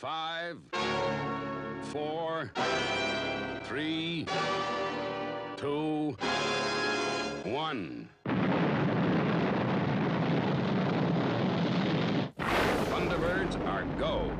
5, 4, 3, 2, 1. Thunderbirds are go.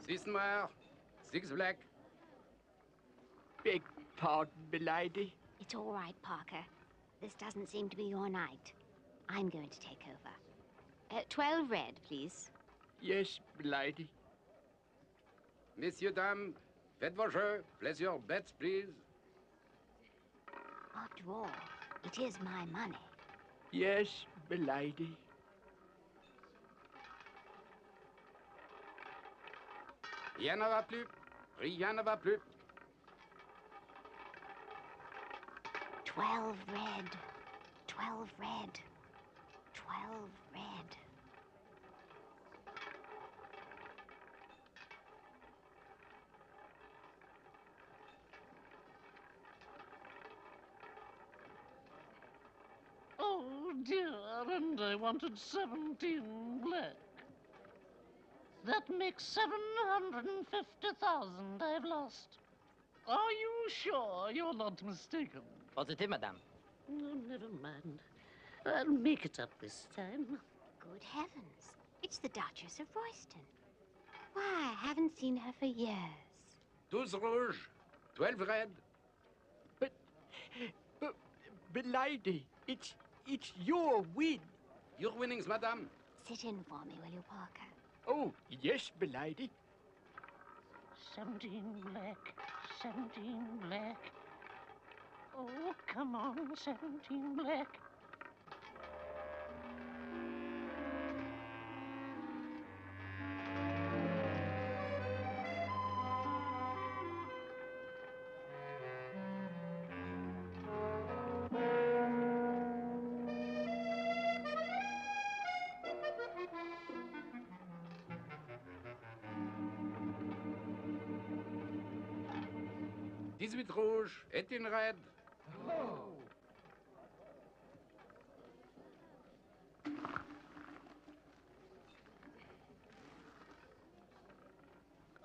Six noir, 6 black. Beg pardon, milady. It's all right, Parker. This doesn't seem to be your night. I'm going to take over. 12 red, please. Yes, milady. Messieurs, dames, faites vos jeux. Place your bets, please. After all, it is my money. Yes, milady. Rien ne va plus. Rien ne va plus. 12 red. 12 red. 12 red. Oh, dear, and I wanted 17 black. That makes 750,000 I've lost. Are you sure you're not mistaken? Positive, madame. Oh, never mind. I'll make it up this time. Good heavens. It's the Duchess of Royston. Why, I haven't seen her for years. 12 rouge, 12 red. But, milady, it's your win. Your winnings, madame. Sit in for me, will you, Parker? Oh, yes, milady. 17 black, 17 black. Oh, come on, 17 black. Dix-huit rouge, 18 red.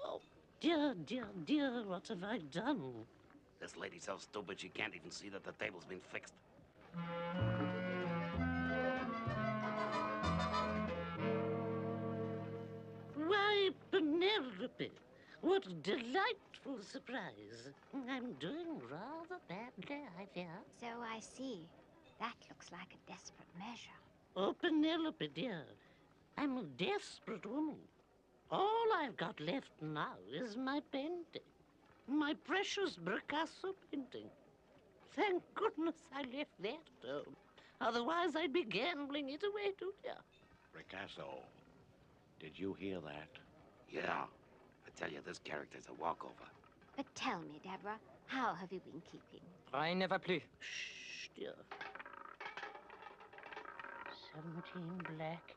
Oh, dear, dear, dear, what have I done? This lady's so stupid she can't even see that the table's been fixed. Why, Penelope, what a delightful surprise. I'm doing rather badly, I fear. So I see. That looks like a desperate measure. Oh, Penelope, dear, I'm a desperate woman. All I've got left now is my painting. My precious Picasso painting. Thank goodness I left that at home. Otherwise, I'd be gambling it away, too, dear. Picasso, did you hear that? Yeah. I tell you, this character's a walkover. But tell me, Deborah, how have you been keeping? Rien ne va plus. Shh, dear. 17 black.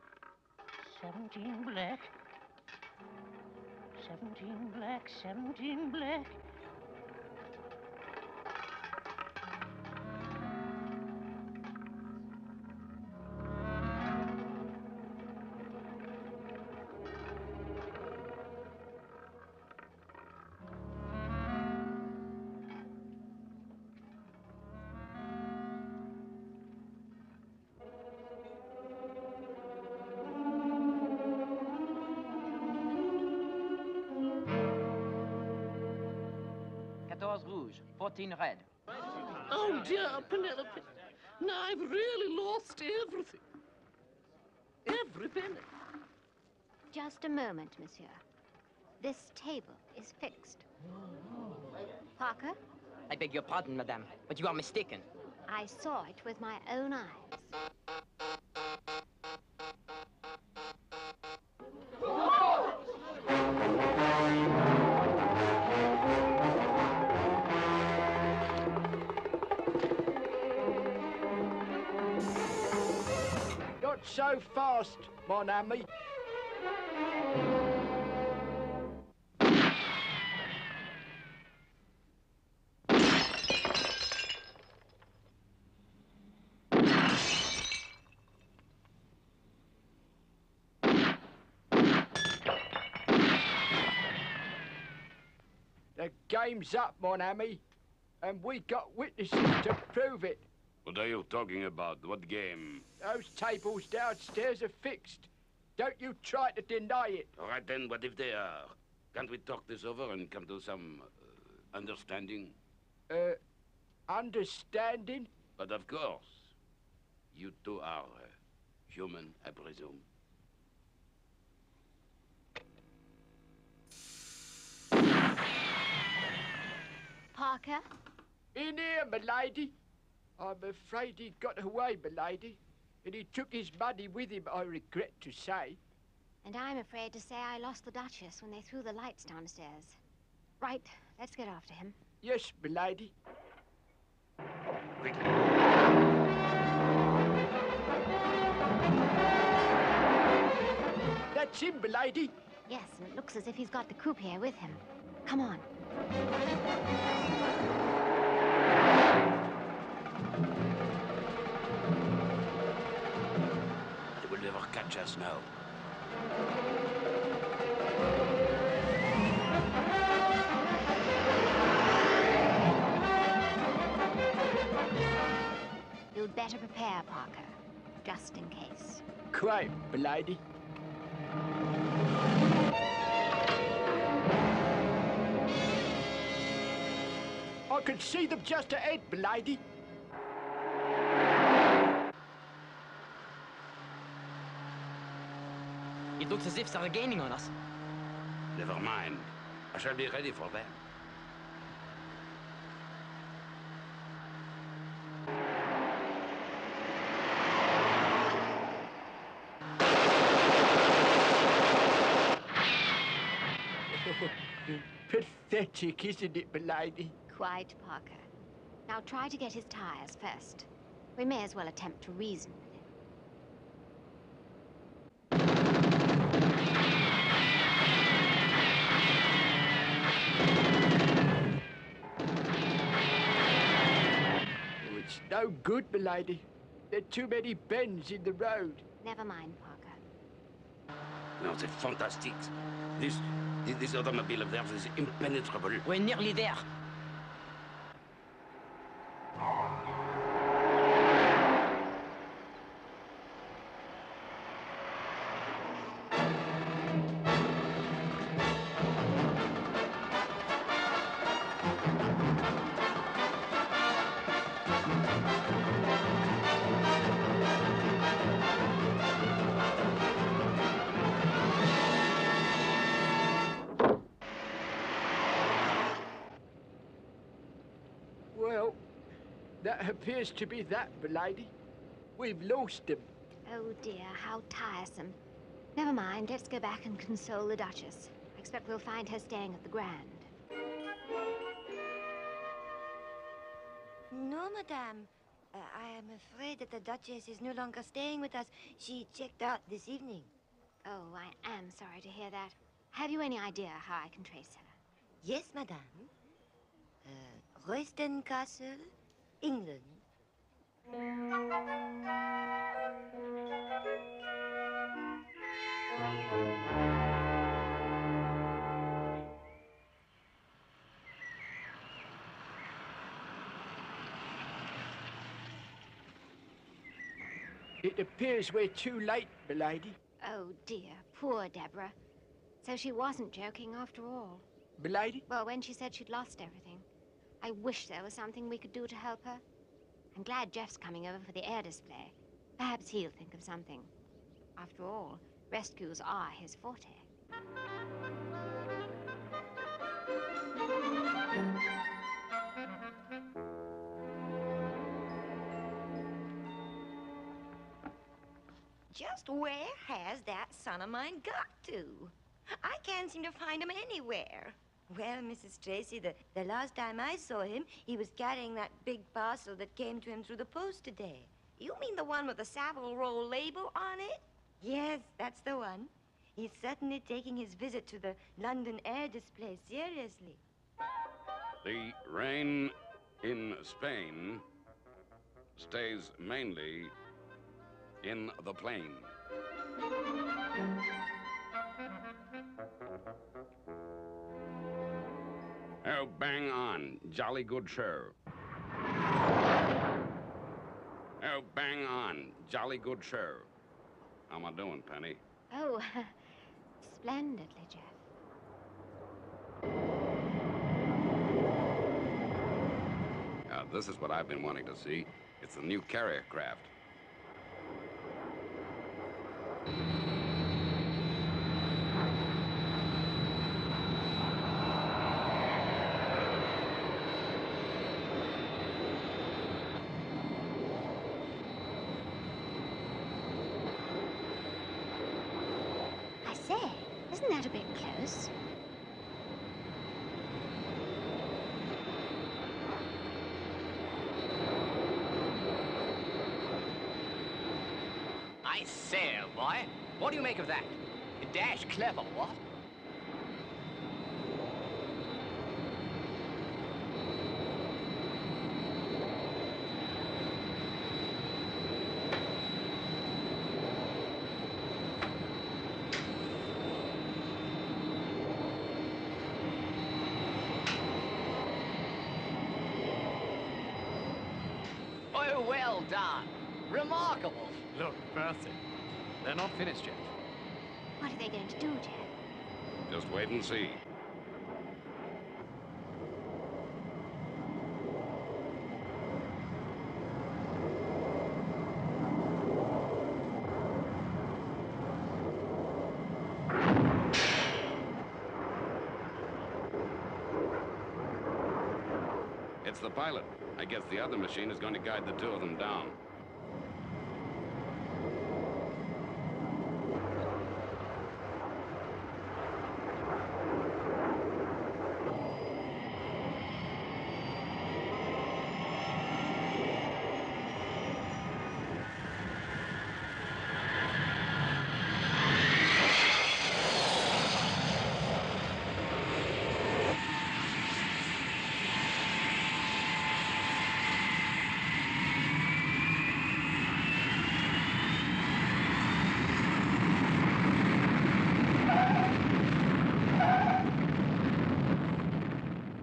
17 black. 17 black. 17 black. Rouge, 14 red. Oh, dear, Penelope. Now I've really lost everything. Every penny. Just a moment, monsieur. This table is fixed. Parker, I beg your pardon, madame, but you are mistaken. I saw it with my own eyes. Not so fast, mon ami. The game's up, mon ami, and we got witnesses to prove it. What are you talking about? What game? Those tables downstairs are fixed. Don't you try to deny it. All right, then, what if they are? Can't we talk this over and come to some understanding? Understanding? But of course. You two are human, I presume. Parker? In here, m'lady. I'm afraid he got away, m'lady. And he took his money with him, I regret to say. And I'm afraid to say I lost the Duchess when they threw the lights downstairs. Right, let's get after him. Yes, m'lady. Quickly. That's him, m'lady. Yes, and it looks as if he's got the croupier with him. Come on. They will never catch us now. You'd better prepare, Parker, just in case. Quite, m'lady. I can see them just ahead, m'lady. It looks as if they're gaining on us. Never mind. I shall be ready for them. Pathetic, isn't it, m'lady? Quite, Parker. Now try to get his tires first. We may as well attempt to reason with him. Oh, it's no good, m'lady. There are too many bends in the road. Never mind, Parker. No, c'est fantastic. This automobile of theirs is impenetrable. We're nearly there. Well, that appears to be that, milady. We've lost him. Oh dear, how tiresome. Never mind, let's go back and console the Duchess. I expect we'll find her staying at the Grand. No, madame. I am afraid that the Duchess is no longer staying with us. She checked out this evening. Oh, I am sorry to hear that. Have you any idea how I can trace her? Yes, madame. Royston Castle, England. It appears we're too late, milady. Oh dear, poor Deborah. So she wasn't joking after all. Milady? Well, when she said she'd lost everything, I wish there was something we could do to help her. I'm glad Jeff's coming over for the air display. Perhaps he'll think of something. After all, rescues are his forte. Just where has that son of mine got to? I can't seem to find him anywhere. Well, Mrs. Tracy, the last time I saw him, he was carrying that big parcel that came to him through the post today. You mean the one with the Savile Row label on it? Yes, that's the one. He's certainly taking his visit to the London air display seriously. The rain in Spain stays mainly in the plain. Oh, bang on. Jolly good show. Oh, bang on. Jolly good show. How am I doing, Penny? Oh, splendidly, Jeff. This is what I've been wanting to see. It's the new carrier craft. I say, isn't that a bit close? I say, boy, what do you make of that? Dash clever, what? Oh, well done. Remarkable. Look, Percy, they're not finished yet. What are they going to do, Jeff? Just wait and see. It's the pilot. I guess the other machine is going to guide the two of them down.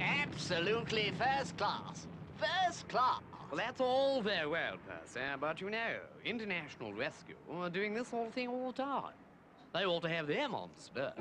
Absolutely first class. First class. Well, that's all very well, Percy, but you know, international rescue are doing this sort of thing all the time. They ought to have them on spur.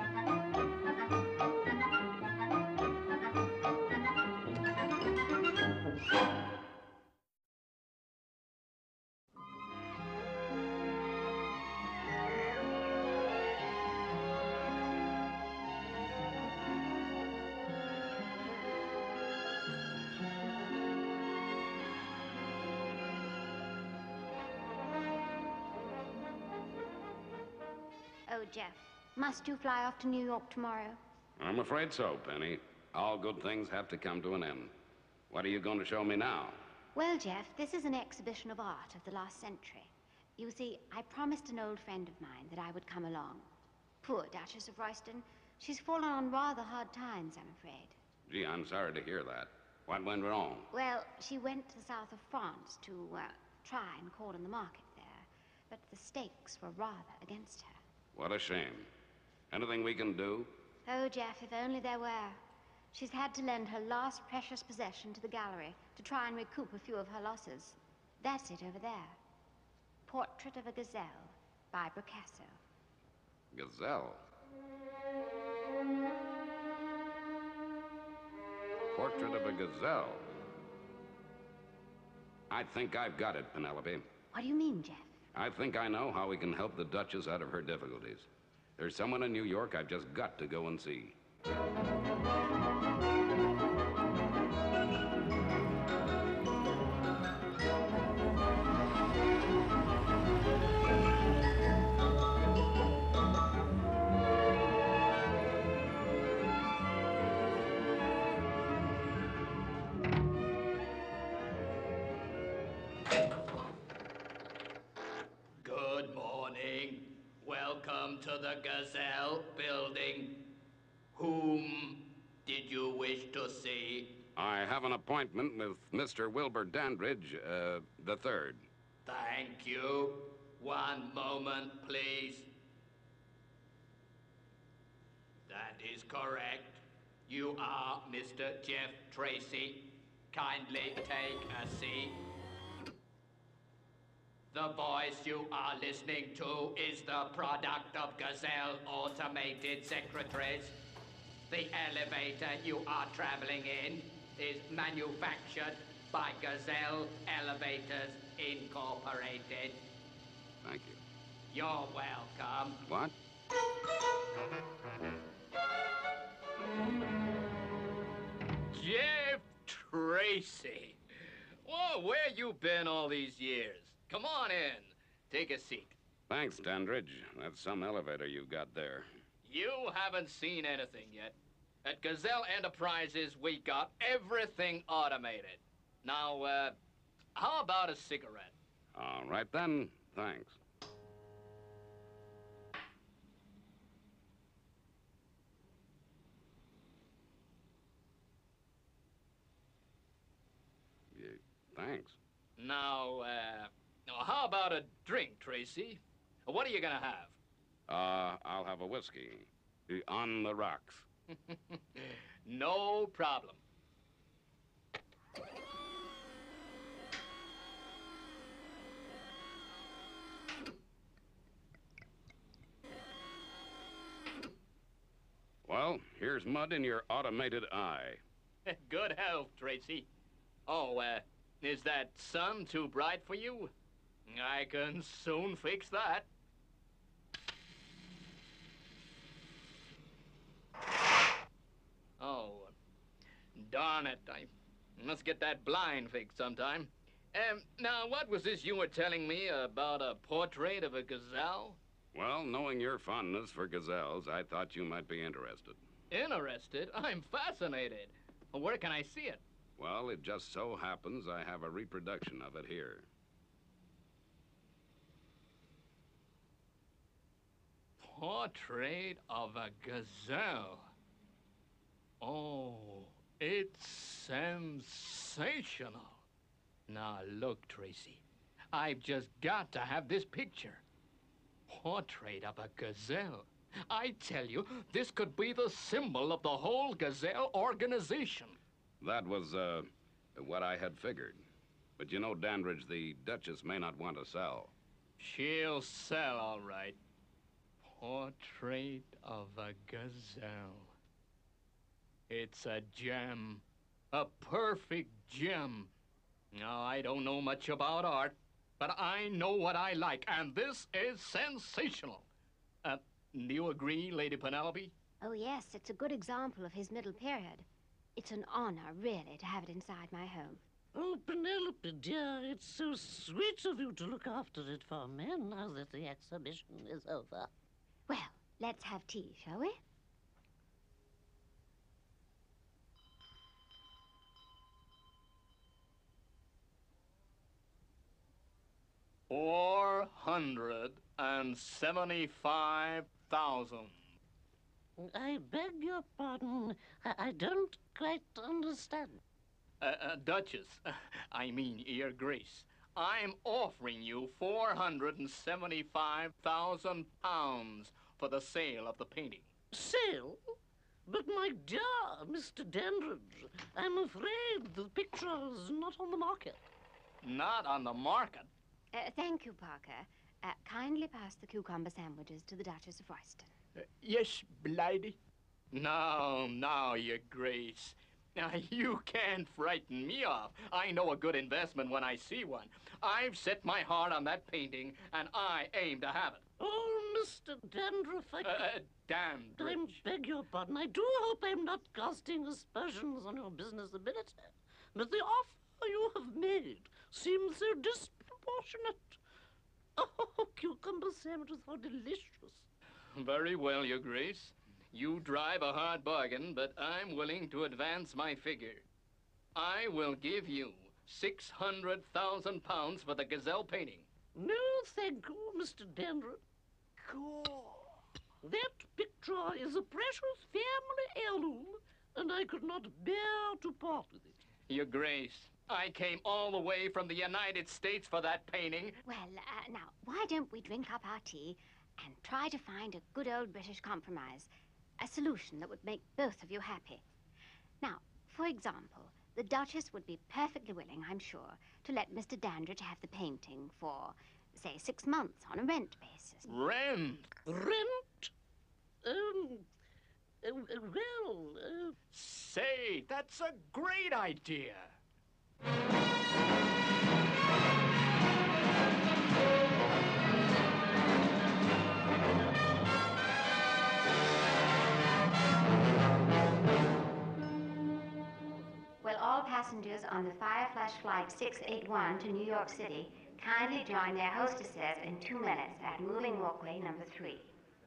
Oh, Jeff, must you fly off to New York tomorrow? I'm afraid so, Penny. All good things have to come to an end. What are you going to show me now? Well, Jeff, this is an exhibition of art of the last century. You see, I promised an old friend of mine that I would come along. Poor Duchess of Royston. She's fallen on rather hard times, I'm afraid. Gee, I'm sorry to hear that. What went wrong? Well, she went to the south of France to try and call in the market there, but the stakes were rather against her. What a shame. Anything we can do? Oh, Jeff, if only there were. She's had to lend her last precious possession to the gallery to try and recoup a few of her losses. That's it over there. Portrait of a Gazelle by Picasso. Gazelle? Portrait of a gazelle. I think I've got it, Penelope. What do you mean, Jeff? I think I know how we can help the Duchess out of her difficulties. There's someone in New York I've just got to go and see. Good morning. Welcome to the Gazelle building. Whom did you wish to see? I have an appointment with Mr. Wilbur Dandridge, the third. Thank you. One moment, please. That is correct. You are Mr. Jeff Tracy. Kindly take a seat. The voice you are listening to is the product of Gazelle Automated Secretaries. The elevator you are traveling in is manufactured by Gazelle Elevators Incorporated. Thank you. You're welcome. What? Jeff Tracy. Well, where you been all these years? Come on in. Take a seat. Thanks, Dandridge. That's some elevator you've got there. You haven't seen anything yet. At Gazelle Enterprises, we got everything automated. Now, how about a cigarette? All right, then. Thanks. Yeah, thanks. Now, how about a drink, Tracy? What are you gonna have? I'll have a whiskey. On the rocks. No problem. Well, here's mud in your automated eye. Good health, Tracy. Oh, is that sun too bright for you? I can soon fix that. Oh, darn it. I must get that blind fixed sometime. Now, what was this you were telling me about a portrait of a gazelle? Well, knowing your fondness for gazelles, I thought you might be interested. Interested? I'm fascinated. Where can I see it? Well, it just so happens I have a reproduction of it here. Portrait of a gazelle. Oh, it's sensational. Now, look, Tracy. I've just got to have this picture. Portrait of a gazelle. I tell you, this could be the symbol of the whole Gazelle organization. That was, what I had figured. But you know, Dandridge, the Duchess may not want to sell. She'll sell, all right. Portrait of a gazelle. It's a gem. A perfect gem. Now, I don't know much about art, but I know what I like, and this is sensational. Do you agree, Lady Penelope? Oh, yes, it's a good example of his middle period. It's an honor, really, to have it inside my home. Oh, Penelope, dear, it's so sweet of you to look after it for me now that the exhibition is over. Well, let's have tea, shall we? $475,000. I beg your pardon. I don't quite understand. Duchess, I mean, Your Grace, I'm offering you £475,000 for the sale of the painting. Sale? But my dear Mr. Dandridge, I'm afraid the picture is not on the market. Not on the market? Thank you, Parker. Kindly pass the cucumber sandwiches to the Duchess of Royston. Yes, m'lady. No, Your Grace. Now, you can't frighten me off. I know a good investment when I see one. I've set my heart on that painting, and I aim to have it. Oh, Mr. Dandruff, Dandridge. I beg your pardon. I do hope I'm not casting aspersions on your business ability. But the offer you have made seems so disproportionate. Oh, cucumber sandwiches are delicious. Very well, Your Grace. You drive a hard bargain, but I'm willing to advance my figure. I will give you £600,000 for the gazelle painting. No, thank you, Mr. Dandruff. That picture is a precious family heirloom, and I could not bear to part with it. Your Grace, I came all the way from the United States for that painting. Well, now, why don't we drink up our tea and try to find a good old British compromise, a solution that would make both of you happy. Now, for example, the Duchess would be perfectly willing, I'm sure, to let Mr. Dandridge have the painting for, say, 6 months on a rent basis. Rent? Rent? Say, that's a great idea. Will all passengers on the Fireflash Flight 681 to New York City kindly join their hostesses in 2 minutes at moving walkway number 3?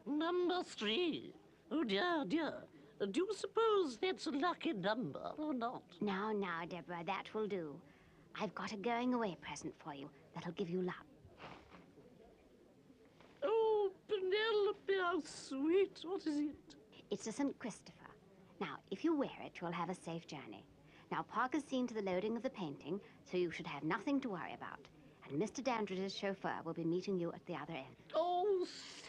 Number 3? Oh, dear, dear. Do you suppose that's a lucky number or not? Now, Deborah, that will do. I've got a going-away present for you that'll give you luck. Oh, Penelope, how sweet. What is it? It's a St. Christopher. Now, if you wear it, you'll have a safe journey. Now, Parker's seen to the loading of the painting, so you should have nothing to worry about. And Mr. Dandridge's chauffeur will be meeting you at the other end. Oh,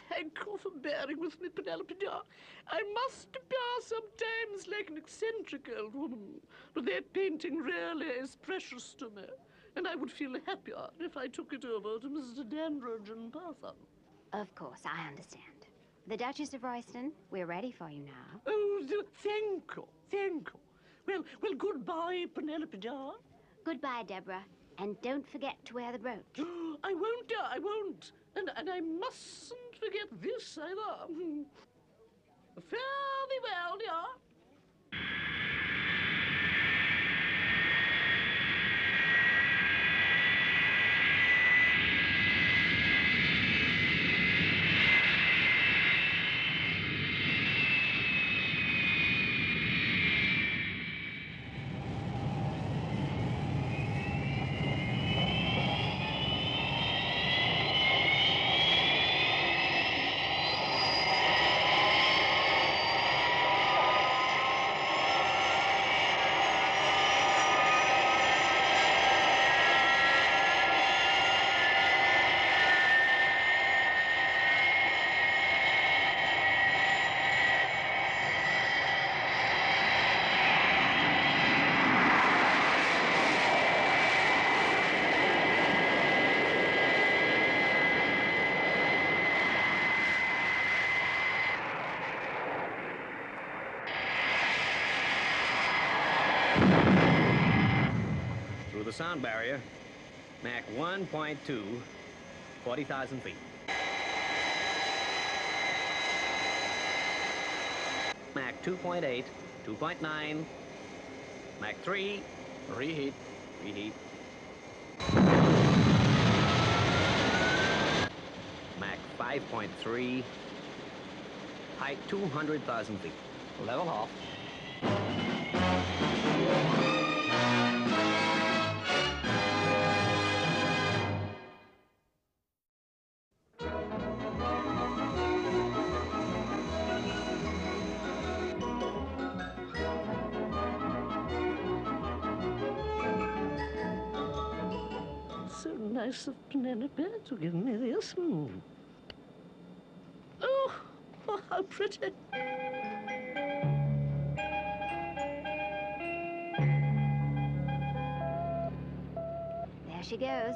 thank you for bearing with me, Penelope, dear. I must appear sometimes like an eccentric old woman, but that painting really is precious to me, and I would feel happier if I took it over to Mr. Dandridge in person. Of course, I understand. The Duchess of Royston, we're ready for you now. Oh, thank you, thank you. Well, goodbye, Penelope, dear. Goodbye, Deborah. And don't forget to wear the brooch. I won't, dear, I won't. And I mustn't forget this either. Fare thee well, dear. Through the sound barrier, Mach 1.2, 40,000 feet. Mach 2.8, 2.9, Mach 3, reheat, reheat. Mach 5.3, Height 200,000 feet. Level off. So nice of Penelope to give me this. Oh, how pretty. There she goes.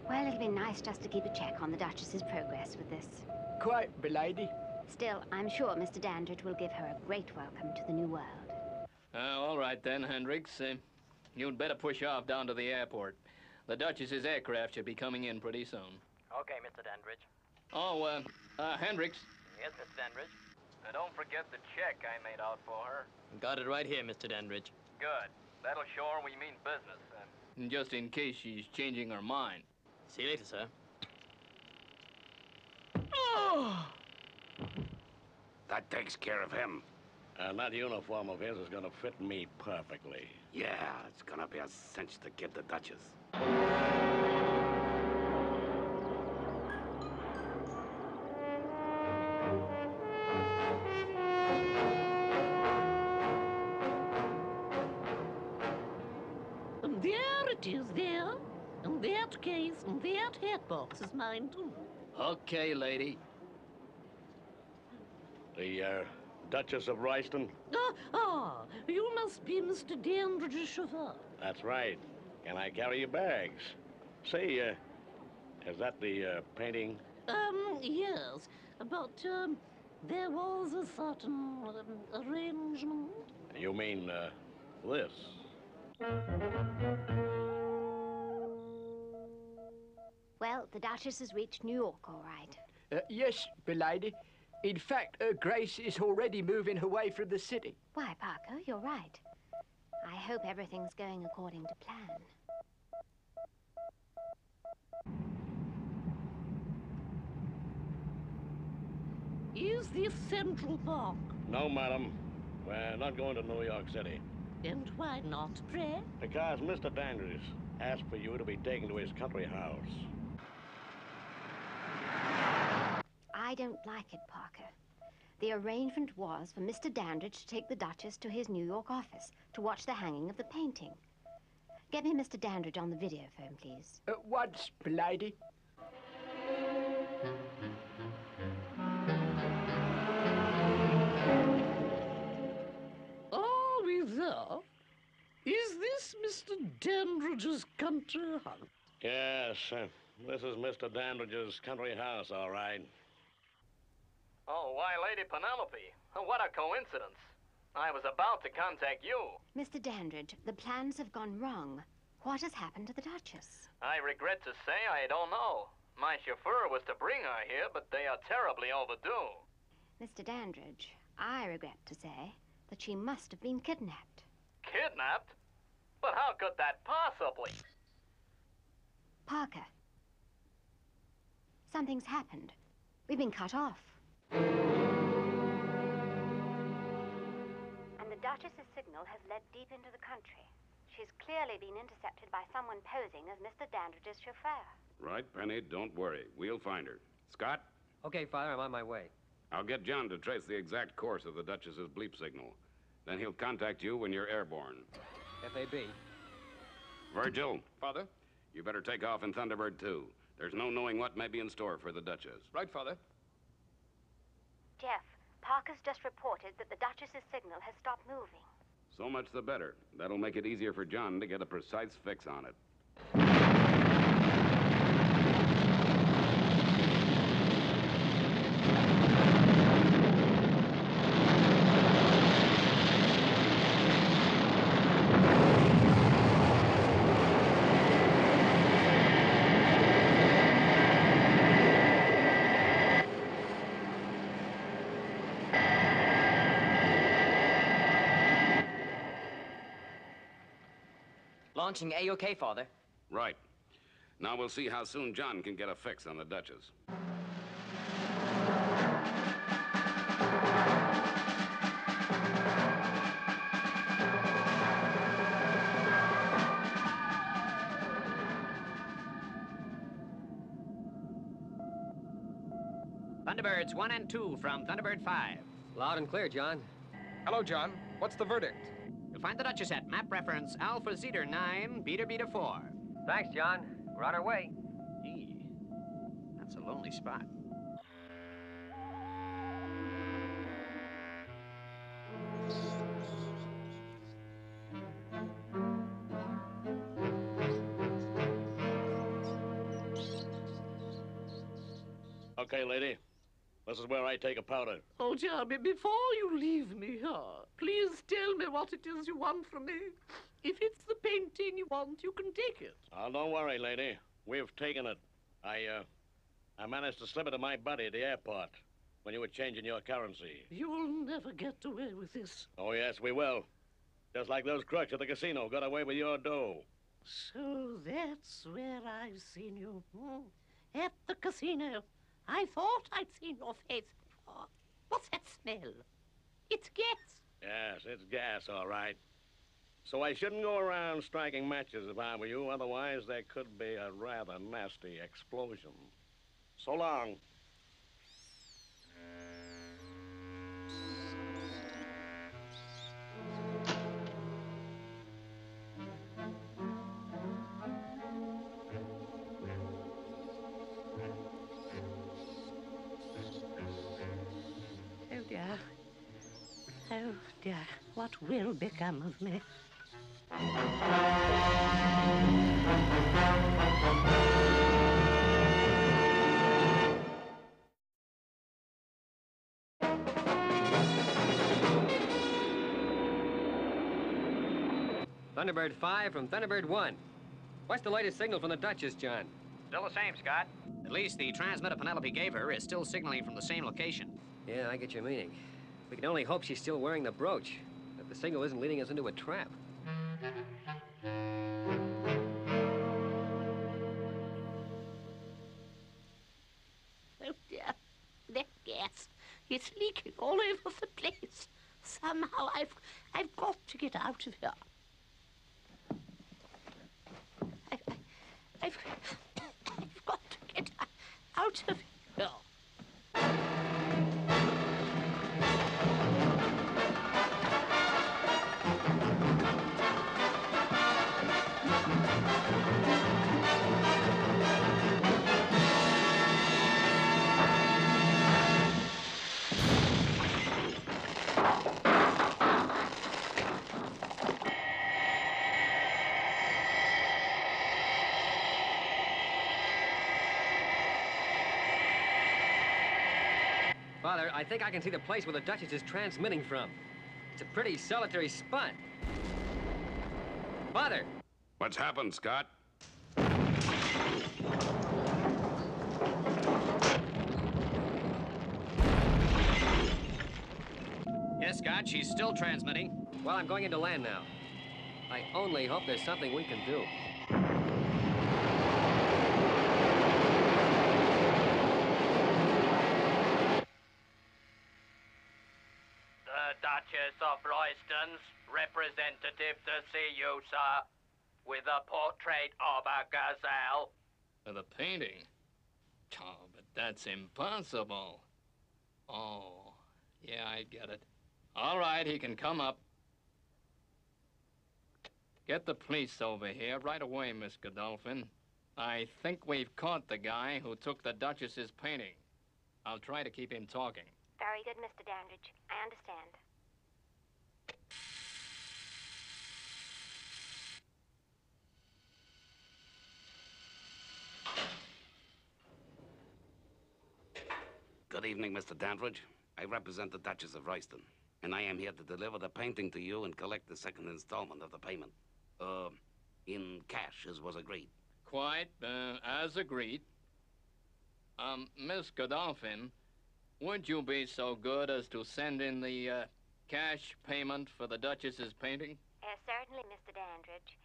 Well, it'll be nice just to keep a check on the Duchess's progress with this. Quite, milady. Still, I'm sure Mr. Dandridge will give her a great welcome to the new world. All right then, Hendricks. You'd better push off down to the airport. The Duchess's aircraft should be coming in pretty soon. Okay, Mr. Dandridge. Oh, Hendricks. Yes, Mr. Dandridge. Don't forget the check I made out for her. Got it right here, Mr. Dandridge. Good. That'll show her we mean business. Just in case she's changing her mind. See you later, sir. That takes care of him. And that uniform of his is gonna fit me perfectly. Yeah, it's gonna be a cinch to get the Duchess. And there it is, there. And that case, and that hat box is mine, too. Okay, lady. The, Duchess of Royston? You must be Mr. Dandridge's chauffeur. That's right. Can I carry your bags? Say, is that the, painting? Yes, but, there was a certain arrangement. You mean, this? Well, the Duchess has reached New York, all right. Yes, milady. In fact, Her Grace is already moving away from the city. Why, Parker, you're right. I hope everything's going according to plan. Is this Central Park? No, madam. We're not going to New York City. And why not, pray? Because Mr. Dandridge asked for you to be taken to his country house. I don't like it, Parker. The arrangement was for Mr. Dandridge to take the Duchess to his New York office to watch the hanging of the painting. Get me Mr. Dandridge on the videophone, please. At once, milady. Are we there? Is this Mr. Dandridge's country house? Yes, this is Mr. Dandridge's country house, all right. Oh, why, Lady Penelope. What a coincidence. I was about to contact you. Mr. Dandridge, the plans have gone wrong. What has happened to the Duchess? I regret to say I don't know. My chauffeur was to bring her here, but they are terribly overdue. Mr. Dandridge, I regret to say that she must have been kidnapped. Kidnapped? But how could that possibly? Parker, something's happened. We've been cut off. And the Duchess's signal has led deep into the country. She's clearly been intercepted by someone posing as Mr. Dandridge's chauffeur. Right, Penny, don't worry. We'll find her. Scott? Okay, Father, I'm on my way. I'll get John to trace the exact course of the Duchess's bleep signal. Then he'll contact you when you're airborne. FAB. Virgil, Father? you better take off in Thunderbird, too. There's no knowing what may be in store for the Duchess. Right, Father. Jeff, Parker's just reported that the Duchess's signal has stopped moving. So much the better. That'll make it easier for John to get a precise fix on it. Launching A-OK, Father. Right. Now we'll see how soon John can get a fix on the Duchess. Thunderbirds 1 and 2 from Thunderbird 5. Loud and clear, John. Hello, John. What's the verdict? You'll find the Duchess at map reference Alpha Zeta 9, Beta Beta 4. Thanks, John. We're on our way. Gee, that's a lonely spot. Okay, lady. This is where I take a powder. Oh, Jeremy, before you leave me here, please tell me what it is you want from me. If it's the painting you want, you can take it. Oh, don't worry, lady. We've taken it. I managed to slip it in my buddy at the airport when you were changing your currency. You'll never get away with this. Oh, yes, we will. Just like those crooks at the casino got away with your dough. So that's where I've seen you. At the casino. I thought I'd seen your face before. What's that smell? It's gas. Yes, it's gas, all right. So I shouldn't go around striking matches if I were you, otherwise there could be a rather nasty explosion. So long. Oh, dear. Oh, dear. What will become of me? Thunderbird 5 from Thunderbird 1. What's the latest signal from the Duchess, John? Still the same, Scott. At least the transmitter Penelope gave her is still signaling from the same location. Yeah, I get your meaning. We can only hope she's still wearing the brooch, that the signal isn't leading us into a trap. Oh, dear. That gas. It's leaking all over the place. Somehow I've got to get out of here. I've got to get out of here. Father, I think I can see the place where the Duchess is transmitting from. It's a pretty solitary spot. Father! What's happened, Scott? Yes, Scott, she's still transmitting. Well, I'm going into land now. I only hope there's something we can do. The Duchess of Royston's representative to see you, sir, with a portrait of a gazelle. For the painting? Oh, but that's impossible. Oh, yeah, I get it. All right, he can come up. Get the police over here right away, Miss Godolphin. I think we've caught the guy who took the Duchess's painting. I'll try to keep him talking. Very good, Mr. Dandridge. I understand. Good evening, Mr. Dandridge. I represent the Duchess of Royston, and I am here to deliver the painting to you and collect the second installment of the payment. In cash, as was agreed. Quite, as agreed. Miss Godolphin, would you be so good as to send in the, cash payment for the Duchess's painting? Certainly, Mr. Dandridge.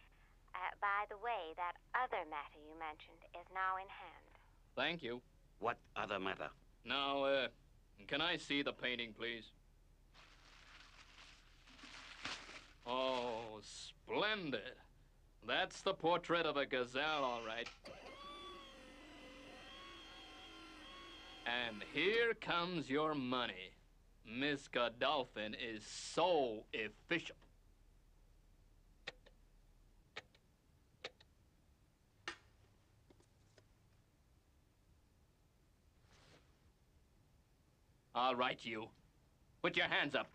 By the way, that other matter you mentioned is now in hand. Thank you. What other matter? Now, can I see the painting, please? Oh, splendid. That's the portrait of a gazelle, all right. And here comes your money. Miss Godolphin is so efficient. All right, you. Put your hands up.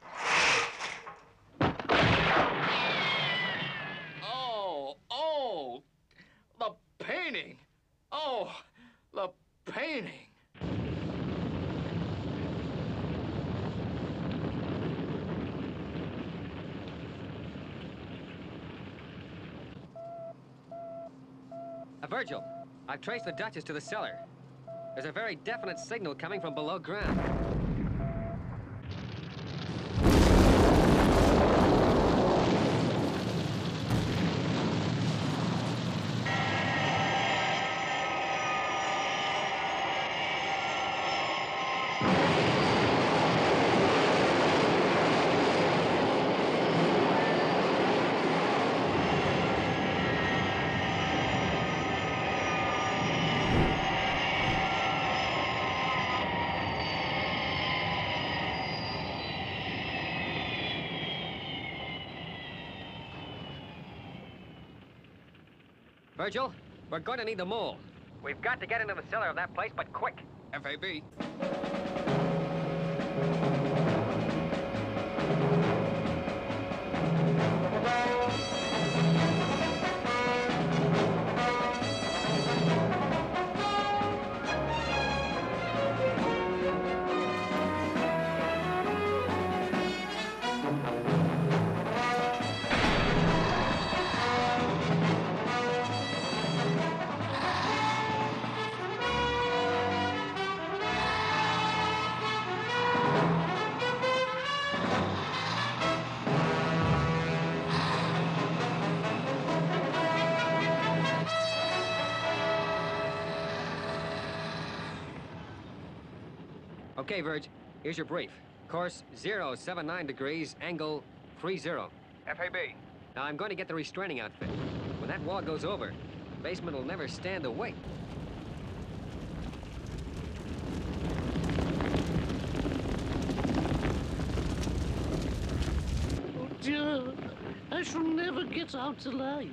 Oh, the painting. Oh, the painting. Virgil, I've traced the Duchess to the cellar. There's a very definite signal coming from below ground. Virgil, we're going to need the mole. We've got to get into the cellar of that place, but quick. FAB. Okay, Virg, here's your brief. Course 079 degrees, angle 30. FAB. Now, I'm going to get the restraining outfit. When that wall goes over, the basement will never stand the weight. Oh, dear. I shall never get out alive.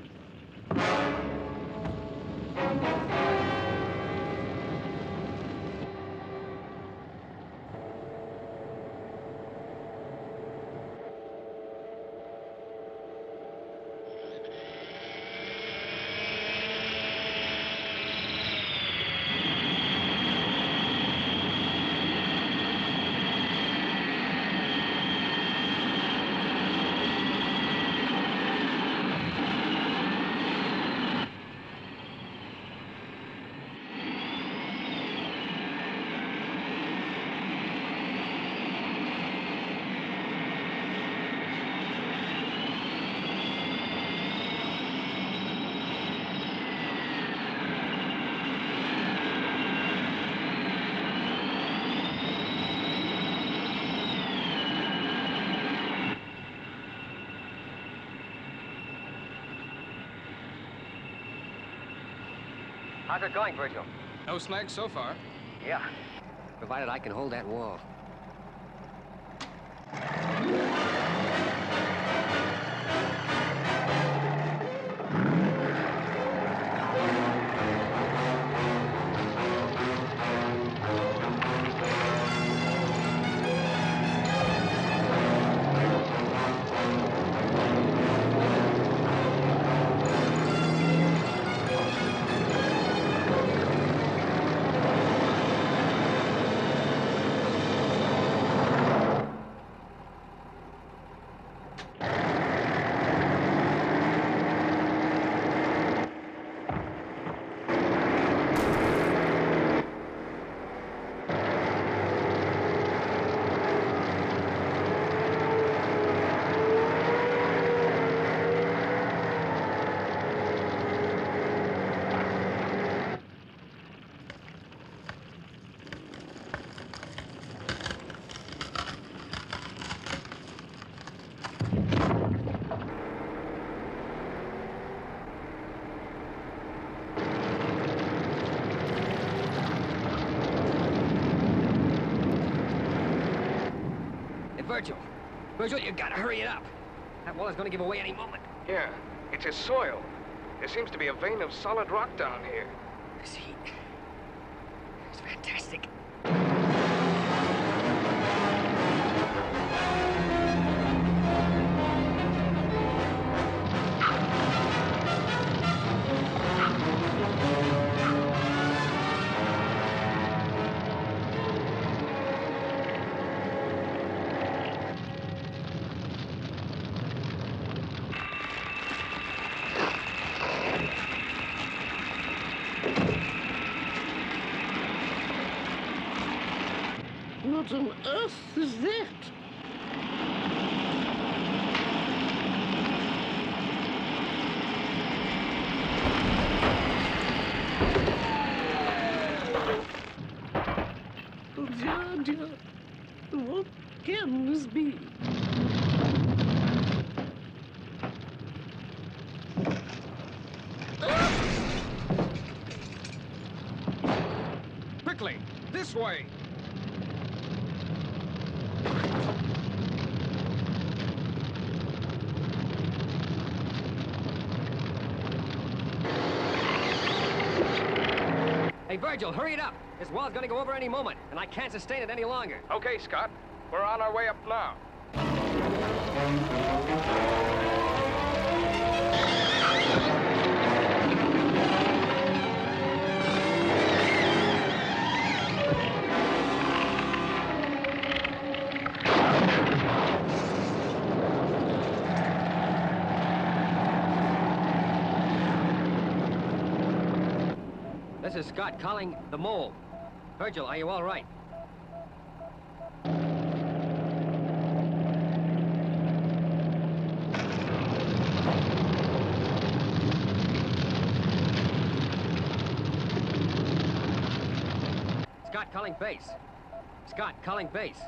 How's it going, Virgil? No snags so far. Yeah. Provided I can hold that wall. Virgil. Virgil, you gotta hurry it up. That wall is gonna give away any moment. Yeah, it's his soil. There seems to be a vein of solid rock down here. This heat. It's fantastic. What on earth is that? Oh, dear, dear. What can this be? Quickly, this way. Hey, Virgil, hurry it up. This wall's gonna go over any moment, and I can't sustain it any longer. Okay, Scott. We're on our way up now. This is Scott calling the mole. Virgil, are you all right? Scott calling base. Scott calling base.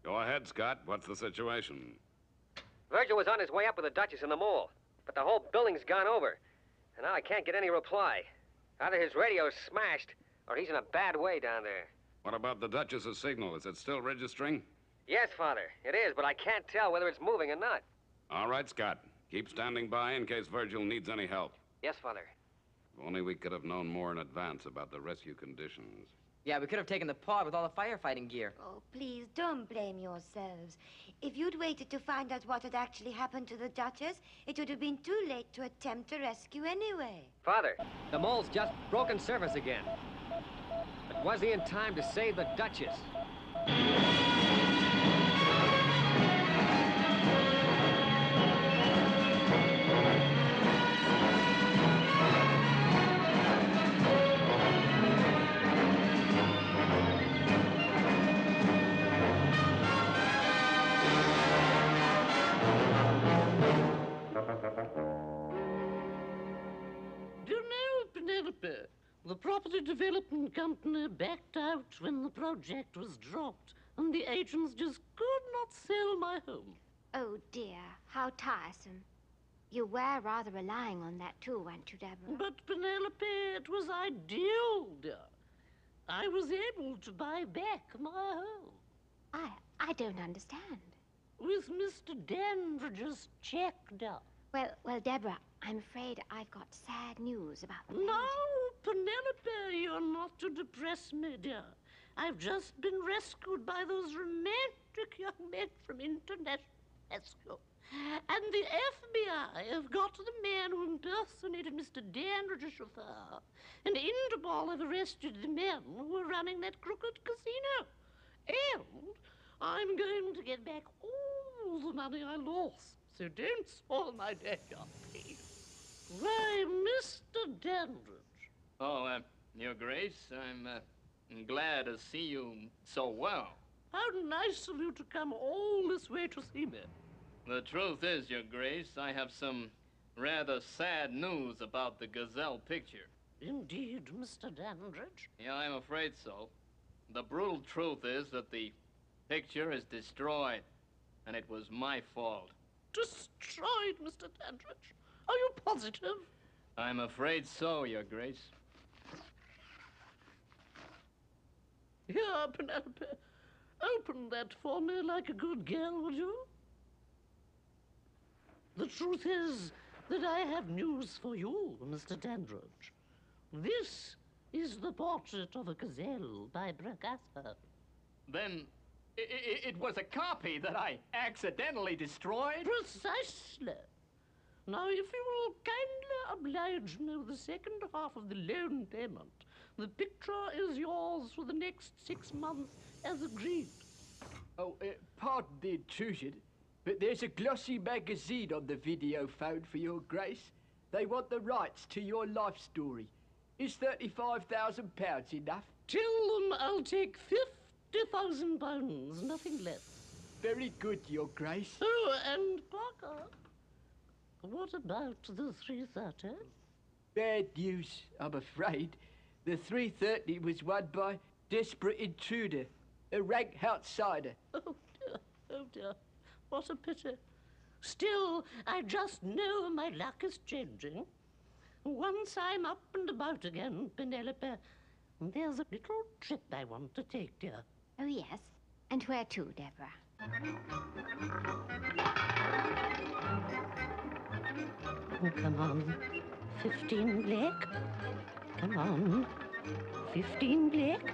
Go ahead, Scott. What's the situation? Virgil was on his way up with the Duchess and the mole, but the whole building's gone over. And now I can't get any reply. Either his radio's smashed, or he's in a bad way down there. What about the Duchess's signal? Is it still registering? Yes, Father, it is, but I can't tell whether it's moving or not. All right, Scott. Keep standing by in case Virgil needs any help. Yes, Father. If only we could have known more in advance about the rescue conditions. Yeah, we could have taken the pod with all the firefighting gear. Oh, please, don't blame yourselves. If you'd waited to find out what had actually happened to the Duchess, it would have been too late to attempt a rescue anyway. Father, the mole's just broken surface again. But was he in time to save the Duchess? Do you know, Penelope, the property development company backed out when the project was dropped, and the agents just could not sell my home. Oh, dear. How tiresome. You were rather relying on that, too, weren't you, Deborah? But, Penelope, it was ideal, dear. I was able to buy back my home. I don't understand. With Mr. Dandridge's check, dear. Well, Deborah, I'm afraid I've got sad news about the No, Penelope, you're not to depress me, dear. I've just been rescued by those romantic young men from International Rescue. And the FBI have got the man who impersonated Mr. Dandridge's chauffeur. And Interpol have arrested the men who were running that crooked casino. And I'm going to get back all the money I lost. So don't spoil my day, please. Why, Mr. Dandridge. Oh, Your Grace, I'm glad to see you so well. How nice of you to come all this way to see me. The truth is, Your Grace, I have some rather sad news about the Gazelle picture. Indeed, Mr. Dandridge. Yeah, I'm afraid so. The brutal truth is that the picture is destroyed, and it was my fault. Destroyed, Mr. Dandridge? Are you positive? I'm afraid so, Your Grace. Here, Penelope. Open that for me like a good girl, would you? The truth is that I have news for you, Mr. Dandridge. This is the portrait of a gazelle by Bracassa. Then it was a copy that I accidentally destroyed? Precisely. Now, if you will kindly oblige me with the second half of the loan payment, the picture is yours for the next 6 months as agreed. Oh, pardon the intrusion, but there's a glossy magazine on the video phone for your grace. They want the rights to your life story. Is £35,000 enough? Tell them I'll take £50,000, nothing less. Very good, your grace. Oh, and Parker, what about the 3:30? Bad news, I'm afraid. The 3:30 was won by Desperate Intruder, a rank outsider. Oh dear, what a pity. Still, I just know my luck is changing. Once I'm up and about again, Penelope, there's a little trip I want to take, dear. Oh, yes. And where to, Deborah? Oh, come on. 15, Blake. Come on. 15, Blake.